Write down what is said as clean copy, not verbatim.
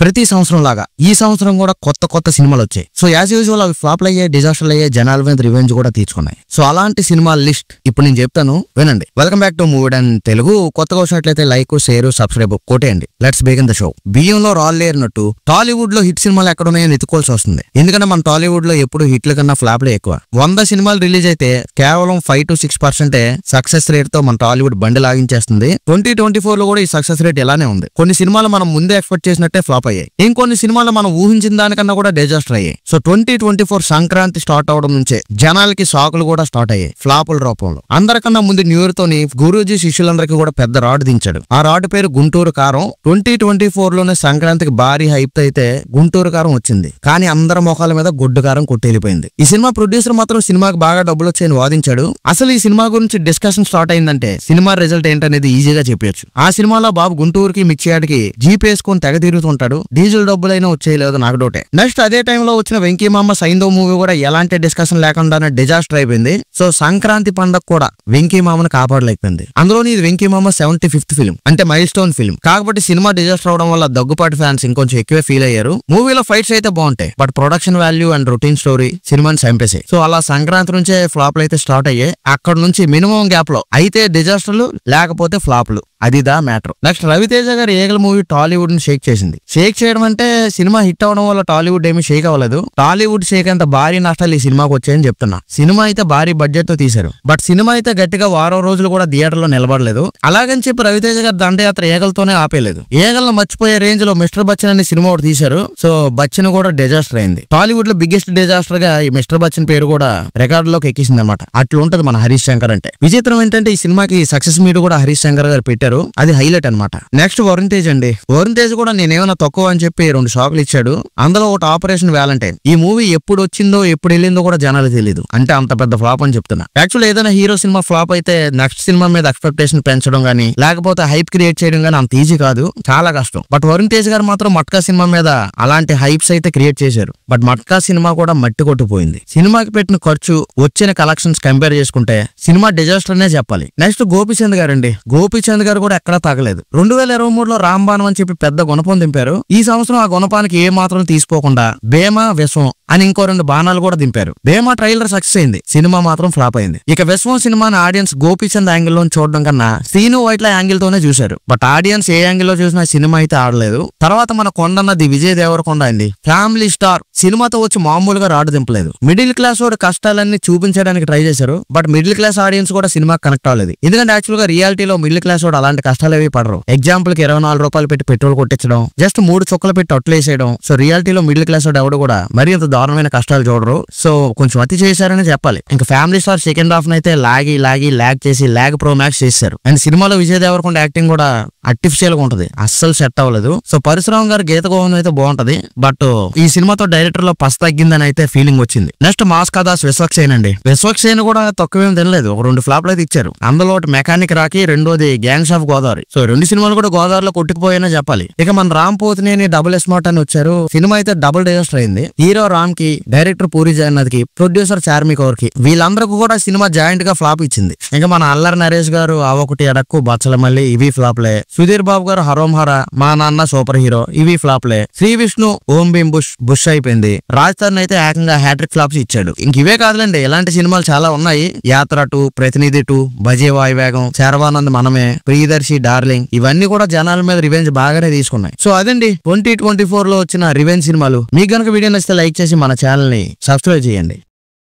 ప్రతి సంవత్సరం లాగా ఈ సంవత్సరం కూడా కొత్త సినిమాలు వచ్చాయి. సో యాజ్ యూజువల్ అవి ఫ్లాప్లు అయ్యాయి, డిజాస్టర్లు అయ్యాయి, జనాల మీద రివెంజ్ కూడా తీర్చుకున్నాయి. సో అలాంటి సినిమాల లిస్ట్ ఇప్పుడు నేను చెప్తాను, వినండి. Welcome back to movie and Telugu. కొత్తగా వచ్చినట్లయితే లైక్, షేర్, సబ్స్క్రైబ్ కొట్టేయండి. Let's begin the show. బియ్యంలో రాళ్ళు లేరినట్టు టాలీవుడ్ లో హిట్ సినిమాలు ఎక్కడున్నాయని ఎత్తుకోవాల్సి వస్తుంది. ఎందుకంటే మన టాలీవుడ్ లో ఎప్పుడు హిట్ల కన్నా ఫ్లాప్లే ఎక్కువ. 100 సినిమాలు రిలీజ్ అయితే కేవలం 5 to 6% సక్సెస్ రేట్ తో మన టాలీవుడ్ బండి లాగించేస్తుంది. 2024 లో కూడా ఈ సక్సెస్ రేట్ ఇలానే ఉంది. కొన్ని సినిమాలు మనం ముందే ఎక్స్పెక్ట్ చేసినట్టే ఫ్లాప్ అయ్యాయి, ఇంకొన్ని సినిమాలు మనం ఊహించిన దానికన్నా కూడా డిజాస్టర్ అయ్యాయి. సో 2024 సంక్రాంతి స్టార్ట్ అవడం నుంచే జనాలకి షాకులు కూడా స్టార్ట్ అయ్యాయి ఫ్లాపుల రూపంలో. అందరికన్నా ముందు న్యూ ఇయర్ తోని గురూజీ శిష్యులందరికీ కూడా పెద్ద రాడ్ దించాడు. ఆ రాడ్ పేరు గుంటూరు కారం. 2024 లోనే సంక్రాంతికి భారీ హైప్ అయితే గుంటూరు కారం వచ్చింది, కానీ అందరి మొఖాల మీద గుడ్డు కారం కొట్టేలిపోయింది. ఈ సినిమా ప్రొడ్యూసర్ మాత్రం సినిమాకి బాగా డబ్బులు వచ్చాయని వాదించాడు. అసలు ఈ సినిమా గురించి డిస్కషన్ స్టార్ట్ అయిందంటే సినిమా రిజల్ట్ ఏంటనేది ఈజీగా చెప్పొచ్చు. ఆ సినిమాలో బాబు గుంటూరుకి మిర్చియాడికి జీప్ వేసుకొని తెగ తిరుగుతుంటాడు. డీజిల్ డబ్బులైనా వచ్చేయలేదు, నాకు డౌటే. నెక్స్ట్ అదే టైంలో వచ్చిన వెంకీ మామ సైందో మూవీ కూడా ఎలాంటి డిస్కషన్ లేకుండానే డిజాస్టర్ అయిపోయింది. సో సంక్రాంతి పండగ కూడా వెంకీ మామను కాపాడలేకపోయింది. అందులోని ఇది వెంకీ మామ 75th ఫిల్మ్, అంటే మైల్ స్టోన్ ఫిల్మ్. కాకపోతే సినిమా డిజాస్టర్ అవడం వల్ల దగ్గుపాటి ఫ్యాన్స్ ఇంకొంచెం ఎక్కువే ఫీల్ అయ్యారు. మూవీలో ఫైట్స్ అయితే బాగుంటాయి, but production value and routine story సినిమాని చంపేసాయి. సో అలా సంక్రాంతి నుంచే ఫ్లాప్లు అయితే స్టార్ట్ అయ్యాయి. అక్కడ నుంచి మినిమం గ్యాప్ లో అయితే డిజాస్టర్లు, లేకపోతే ఫ్లాప్లు. అది దా మ్యాటర్. నెక్స్ట్ రవితేజ గారి ఏగల మూవీ టాలీవుడ్ ని షేక్ చేసింది. షేక్ చేయడం అంటే సినిమా హిట్ అవడం వల్ల టాలీవుడ్ ఏమీ షేక్ అవ్వలేదు. టాలీవుడ్ షేక్ అంత భారీ నష్టాలు ఈ సినిమాకి వచ్చాయని చెప్తున్నా. సినిమా అయితే భారీ బడ్జెట్ తో తీశారు, బట్ సినిమా అయితే గట్టిగా వారం రోజులు కూడా థియేటర్ లో నిలబడలేదు. అలాగని చెప్పి రవితేజ గారి దండయాత్ర ఏగలతోనే ఆపేయలేదు. ఏగలను మర్చిపోయే రేంజ్ లో మిస్టర్ బచ్చన్ అనే సినిమా ఒకటి తీశారు. సో బచ్చన్ కూడా డిజాస్టర్ అయింది. టాలీవుడ్ లో బిగ్గెస్ట్ డిజాస్టర్ గా ఈ మిస్టర్ బచ్చన్ పేరు కూడా రికార్డులోకి ఎక్కిసింది అనమాట. అట్లా ఉంటది మన హరీష్ శంకర్ అంటే. విచిత్రం ఏంటంటే ఈ సినిమాకి సక్సెస్ మీట్ కూడా హరీష్ శంకర్ గారు పెట్టారు. అది హైలైట్ అనమాట. నెక్స్ట్ వరుణ్ తేజ్ అండి. వరుణ్ తేజ్ కూడా నేనేమైనా తక్కువ అని చెప్పి 2 షాకులు ఇచ్చాడు. అందులో ఒకటి ఆపరేషన్ వ్యాలంటైన్. ఈ మూవీ ఎప్పుడు వచ్చిందో ఎప్పుడు వెళ్ళిందో కూడా జనాలు తెలియదు, అంటే అంత పెద్ద ఫ్లాప్ అని చెప్తున్నా. యాక్చువల్ ఏదైనా హీరో సినిమా ఫ్లాప్ అయితే నెక్స్ట్ సినిమా మీద ఎక్స్పెక్టేషన్ పెంచడం గానీ, లేకపోతే హైప్ క్రియేట్ చేయడం గానీ అంత ఈజీ కాదు, చాలా కష్టం. బట్ వరుణ్ తేజ్ గారు మాత్రం మట్కా సినిమా మీద అలాంటి హైప్స్ అయితే క్రియేట్ చేశారు. బట్ మట్కా సినిమా కూడా మట్టి కొట్టిపోయింది. సినిమాకి పెట్టిన ఖర్చు, వచ్చిన కలెక్షన్స్ కంపేర్ చేసుకుంటే సినిమా డిజాస్టర్ అనే చెప్పాలి. నెక్స్ట్ గోపీచంద్ గారు అండి. గోపీచంద్ గారు కూడా ఎక్కడా తగ్గలేదు. 2023లో రాంబాణం అని చెప్పి పెద్ద గుణపం దింపారు. ఈ సంవత్సరం ఆ గుణపానికి ఏ మాత్రం తీసుకోకుండా భీమా, విశ్వం అని ఇంకో 2 బాణాలు కూడా దింపారు. భీమా ట్రైలర్ సక్సెస్ అయింది, సినిమా మాత్రం ఫ్లాప్ అయింది. ఇక విశ్వం సినిమాని ఆడియన్స్ గోపీచంద్ యాంగిల్ లో చూడడం కన్నా శ్రీను వైట్ల యాంగిల్ తోనే చూశారు. బట్ ఆడియన్స్ ఏ యాంగిల్ లో చూసినా సినిమా అయితే ఆడలేదు. తర్వాత మన కొండన్నది విజయ్ దేవరకొండ అయింది. ఫ్యామిలీ స్టార్ సినిమాతో వచ్చి మామూలుగా రాడు దింపలేదు. మిడిల్ క్లాస్ వాడు కష్టాలన్నీ చూపించడానికి ట్రై చేశారు. బట్ మిడిల్ క్లాస్ ఆడియన్స్ కూడా సినిమా కనెక్ట్ అవ్వలేదు. ఎందుకంటే యాక్చువల్ గా రియాలిటీలో మిడిల్ క్లాస్ వాడు అలాంటి కష్టాలు ఏవి పడరు. ఎగ్జాంపుల్ కి 24 రూపాయలు పెట్టి పెట్రోల్ కొట్టించడం, జస్ట్ 3 చుక్కలు పెట్టి అట్లేసేయడం. సో రియాలిటీలో మిడిల్ క్లాస్ వాడు ఎవడు కూడా మరి అంత దారుణమైన కష్టాలు చూడరు. సో కొంచెం అతి చేశారని చెప్పాలి. ఇంకా ఫ్యామిలీ స్టార్ సెకండ్ హాఫ్ నైతే లాగ్ చేసి ల్యాగ్ ప్రో మ్యాక్స్ చేశారు. అండ్ సినిమాలో విజయ్ దేవరకొండ యాక్టింగ్ కూడా ఆర్టిఫిషియల్ గా ఉంటది, అస్సలు సెట్ అవ్వలేదు. సో పరశురామ్ గారు గీత గోవిందం అయితే బాగుంటది, బట్ ఈ సినిమాతో డైరెక్టర్ లో పస్ తగ్గిందని అయితే ఫీలింగ్ వచ్చింది. నెక్స్ట్ మాస్ కథాస్ విశ్వక్సేన్ అండి. విశ్వక్సేన్ కూడా తక్కువేం తినలేదు, ఒక 2 ఫ్లాప్లు అయితే ఇచ్చారు. అందులో ఒకటి మెకానిక్ రాకి, రెండోది గ్యాంగ్స్ ఆఫ్ గోదావరి. సో 2 సినిమాలు కూడా గోదావరిలో కొట్టుకుపోయానే చెప్పాలి. ఇక మన రామ్ పోతినేని డబుల్ స్మార్ట్ అని వచ్చారు. సినిమా అయితే డబుల్ డిజాస్టర్ అయింది. హీరో రామ్ కి, డైరెక్టర్ పూరి జగన్నాథ్ కి, ప్రొడ్యూసర్ చార్మి కౌర్ కి, వీళ్ళందరికీ కూడా సినిమా జాయింట్ గా ఫ్లాప్ ఇచ్చింది. ఇంకా మన అల్లరి నరేష్ గారు అవొకటి అడక్కు బచ్చల మళ్ళీ, ఇవి ఫ్లాప్లే. సుధీర్ బాబు గారు హరోం హరా, మా నాన్న సూపర్ హీరో, ఇవి ఫ్లాప్లే. శ్రీ విష్ణు ఓం భీమ్ బుష్ అయిపోయింది. రాజ్ తరుణ్ అయితే ఏకంగా హ్యాట్రిక్ ఫ్లాప్స్ ఇచ్చాడు. ఇంక ఇవే కాదులేండి, ఇలాంటి సినిమాలు చాలా ఉన్నాయి. యాత్ర 2, ప్రతినిధి 2, భజే వాయువేగం, శర్వానంద్ మనమే, ప్రియదర్శి డార్లింగ్, ఇవన్నీ కూడా జనాల మీద రివెంజ్ బాగానే తీసుకున్నాయి. సో అదండి 2024 లో వచ్చిన రివెంజ్ సినిమాలు. మీకు గనుక వీడియో నచ్చితే లైక్ చేసి మన ఛానల్ ని సబ్స్క్రైబ్ చేయండి.